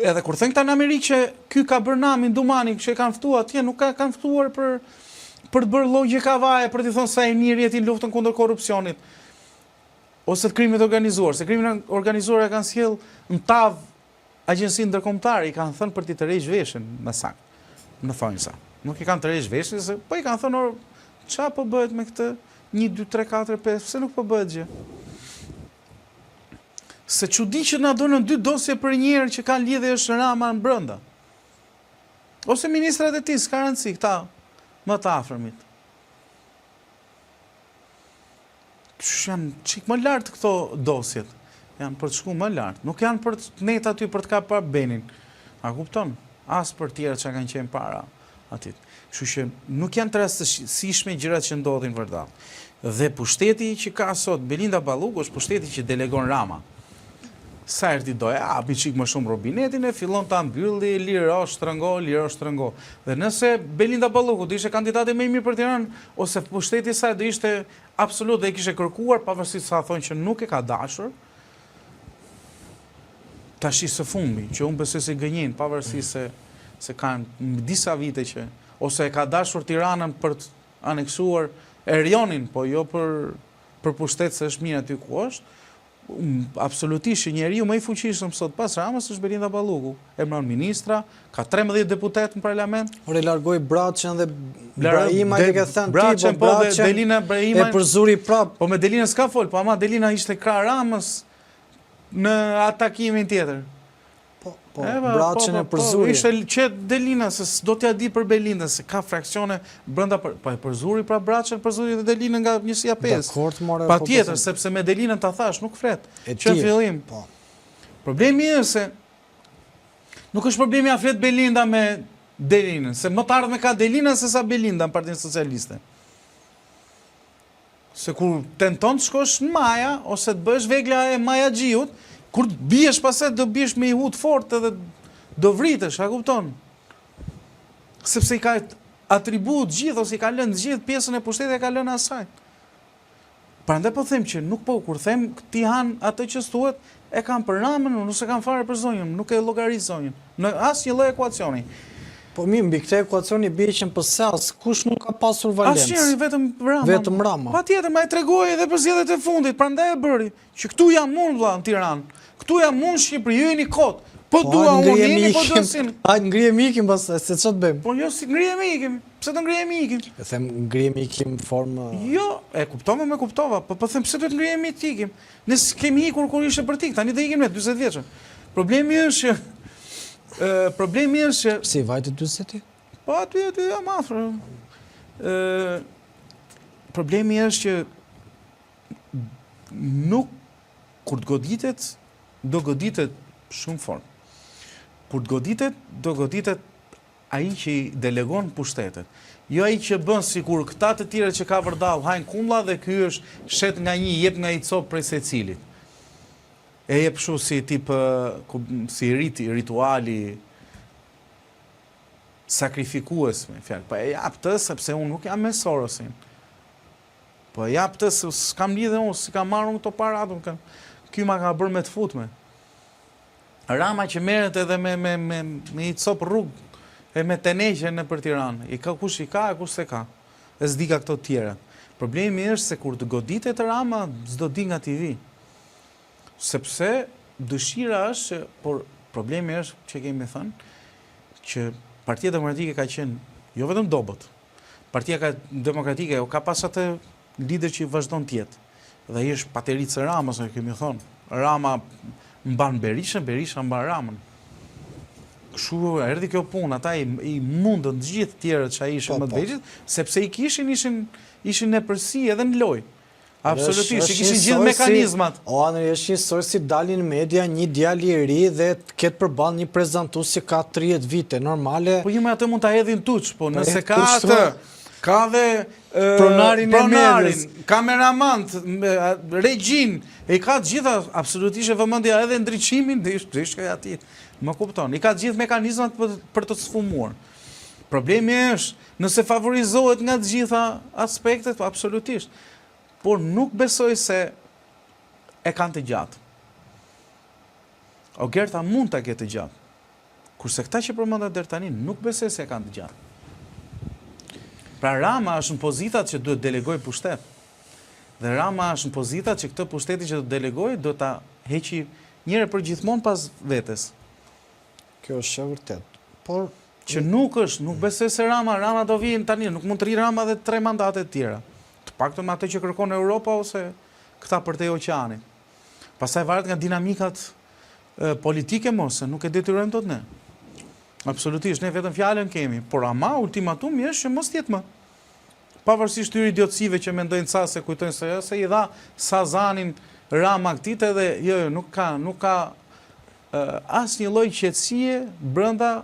edhe kur thënë këta në Amerikë që ky ka bërë namin Dumani që e kanë ftuar atje, nuk kanë ftuar për të bërë logjika vaje, për të thonë sa e mirë jeti në luftën kundër korrupsionit ose të krimit organizuar, se krimin organizuar e kanë sjell në tav agjencinë ndërkombëtare, i kanë thënë për të tërheq veshën me sakt. Në thonë sa. Nuk i kanë tërheq veshën, se po i kanë thënë ç'a po bëhet me këtë 1 2 3 4 5, pse nuk po bëhet gjë? Se çudi që na donën 2 dosje për njëherë që kanë lidhje është Rama në brenda. Ose ministrat e tij, s'ka rëndësi këta më të afërmit. Janë çik më lart këto dosjet. Janë për të shku më lart. Nuk janë për të net aty për të kapur pa Benin. A kupton? As për tjera që kanë qenë para atit. Kështu që nuk janë të rastësishme gjërat që ndodhin vërtet. Dhe pushteti që ka sot Belinda Balluku është pushteti që delegon Rama. Sa herë ti doja, hapi çik më shumë robinetin e fillon ta mbylli liro shtrëngo. Dhe nëse Belinda Balluku do ishte kandidate më i mirë për Tiranë ose pushteti i saj do ishte absolut dhe e kishte kërkuar pavarësisht sa thonë që nuk e ka dashur, tash së fundi, që unë besoj se gënjen, pavarësisht se kanë disa vite që ose e ka dashur Tiranën për të aneksuar Erionin, po jo për pushtet se është mirë aty ku është. Absolutisht që njeriu më i fuqishëm sot pas Ramës është Belinda Balluku. Emron ministra, ka 13 deputet në parlament. Ore largoi Braçën dhe Brahima që ka thënë Braçën, po dhe Delina Brahima. E përzuri prap. Po me Delina s'ka fol, po ama Delina ishte krah Ramës në atakimin tjetër. Po, Braçën e përzuri. Ishte që Delina, se do t'ja di për Belinda, se ka fraksione brenda po e përzuri pra Braçën, përzuri dhe Delina nga njësia 5. Pa tjetër, sepse me Delinën ta thash, nuk fret. Që në fillim. Problemi është se nuk është problemi a flet Belinda me Delinën, se më të ardhme ka Delina se sa Belinda në Partinë Socialiste. Se kur tenton të shkosh në Maja, ose të bësh vegla e Maja Gjiut, kur biesh paset do biesh me i hut fort edhe do vritesh, a kupton? Sepse i ka atribut gjithë, ose i ka lënë gjithë pjesën e pushtetit e ka lënë asaj. Prandaj po them që nuk po, kur them ti han atë që thuhet, e kanë për Ramën, nëse kanë fare për zonjën, nuk e llogarit zonjën, në asnjë lloj ekuacioni. Po mirë, mbi këtë ekuacioni bie që në PS kush nuk ka pasur valencë. Asnjëri, vetëm Vetëm Rama. Patjetër, ma e tregoi edhe për zgjedhjet e fundit, prandaj e bëri, që këtu jam unë vlla në Tiranë. Këtu jam unë në Shqipëri, ju jeni kot. Po dua unë jeni, po dua sin. Hajt ngrihem ikim pas se ç'të bëjmë. Po jo, si ngrihem ikim. Pse të ngrihem ikim? E them ngrihem ikim në formë. Jo, e kuptova, më kuptova, po them pse do të ngrihem ikim. Ne kemi ikur kur ishte për tik, tani do ikim ne 40 vjeçë. Problemi është që Si vajte 40? Po aty jam afër. Problemi është që nuk kur të goditet, do goditet shumë formë. Kur të goditet, do goditet ai që i delegon pushtetet. Jo ai që bën sikur këta të tjerë që ka vërdall hajnë kumlla dhe ky është shet nga një, jep nga i cop prej secilit. E jep kështu si tip si rituali sakrifikues, me fjalë. Po e jap të sepse unë nuk jam mesorosin. Po e jap të se s'kam lidhje unë, si kam marrë këto paratë, ky ma ka bërë me të futme. Rama që merret edhe me i cop rrugë e me teneqe në për Tiranë. I ka kush i ka, e kush se ka. E s'di ka këto tjera. Problemi është se kur të goditet Rama, s'do di nga TV. Sepse dëshira është, por problemi është që kemi thënë, që Partia Demokratike ka qenë jo vetëm dobët. Partia Demokratike ka pas atë lider që i vazhdon të jetë. Dhe ai është patericë Ramës, ne kemi thonë. Rama mban Berishën, Berisha mban Ramën. Kështu erdhi kjo punë, ata i mundën të gjithë tjerët që ai ishin më të vegjël, sepse i ishin në përsi edhe në lojë. Absolutisht, i kishin gjithë mekanizmat. O, Andrej, është një soj si dalin media një djali i ri dhe ketë përballë një prezantues që ka 30 vite, normale. Po jemi atë mund ta hedhin tuç, po nëse ka atë, ka dhe pronarin, kameramant, regjin, e ka të gjitha, absolutisht e vëmendja edhe ndriçimin, dhe ishte aty. Më kupton, i ka të gjithë mekanizmat për të sfumuar. Problemi është, nëse favorizohet nga të gjitha aspektet, absolutisht. Por nuk besoj se e kanë të gjatë. Ogerta mund të ketë të gjatë. Kurse këta që përmenda deri tani nuk besoj se kanë të gjatë. Pra Rama është në pozitat që duhet delegoj pushtet. Dhe Rama është në pozitat që këtë pushteti që do delegoj do ta heqi njëre për gjithmonë pas vetes. Kjo është e vërtet. Por Që nuk besoj se Rama do vinë tani, nuk mund të rri Rama dhe 3 mandate të tjera. Të paktën me atë që kërkon Europa ose këta përtej oqeanit. Pastaj varet nga dinamikat politike mos, se nuk e detyrojmë dot ne. Absolutisht, ne vetëm fjalën kemi, por ama ultimatumi është që mos jetë më. Pavarësisht këtyre idiotësive që mendojnë se kujtojnë se i dha Sazanin Rama këtit edhe jo, nuk ka asnjë lloj qetësie brenda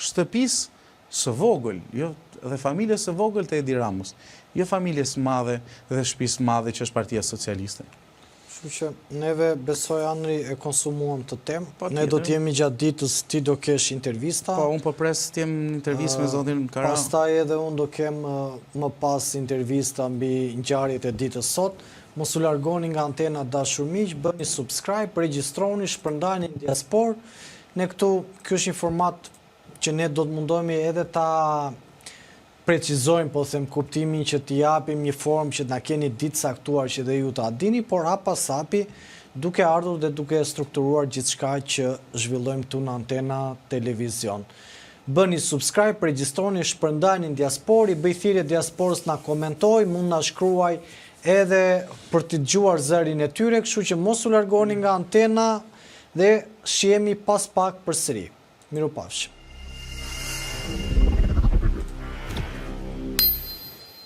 shtëpisë së vogël, jo dhe familjes së vogël të Edi Ramës, jo familjes madhe dhe shtëpisë madhe që është Partia Socialiste. Kështu që neve besoj Andri e konsumuam të temë. Ne do t'jemi gjatë ditës, ti do kesh intervista. Po, unë po pres t'jem intervistë me zotin Kara. Pastaj edhe unë do kem më pas intervista mbi ngjarjet e ditës sot. Mos u largoni nga antena dashur miq, bëni subscribe, regjistroni, shpërndani në diasporë. Ne këtu, ky është një format që ne do të mundohemi edhe ta precizojmë, po them, kuptimin që t'i japim një formë që na keni ditë saktuar që dhe ju ta dini, por hap pas hapi duke ardhur dhe duke strukturuar gjithçka që zhvillojmë këtu në antena televizion. Bëni subscribe, regjistroni, shpërndani në diasporë, bëj thirrje diasporës na komentoj, mund na shkruaj edhe për të dëgjuar zërin e tyre, kështu që mos u largoni nga antena dhe shihemi pas pak përsëri. Mirupafshim.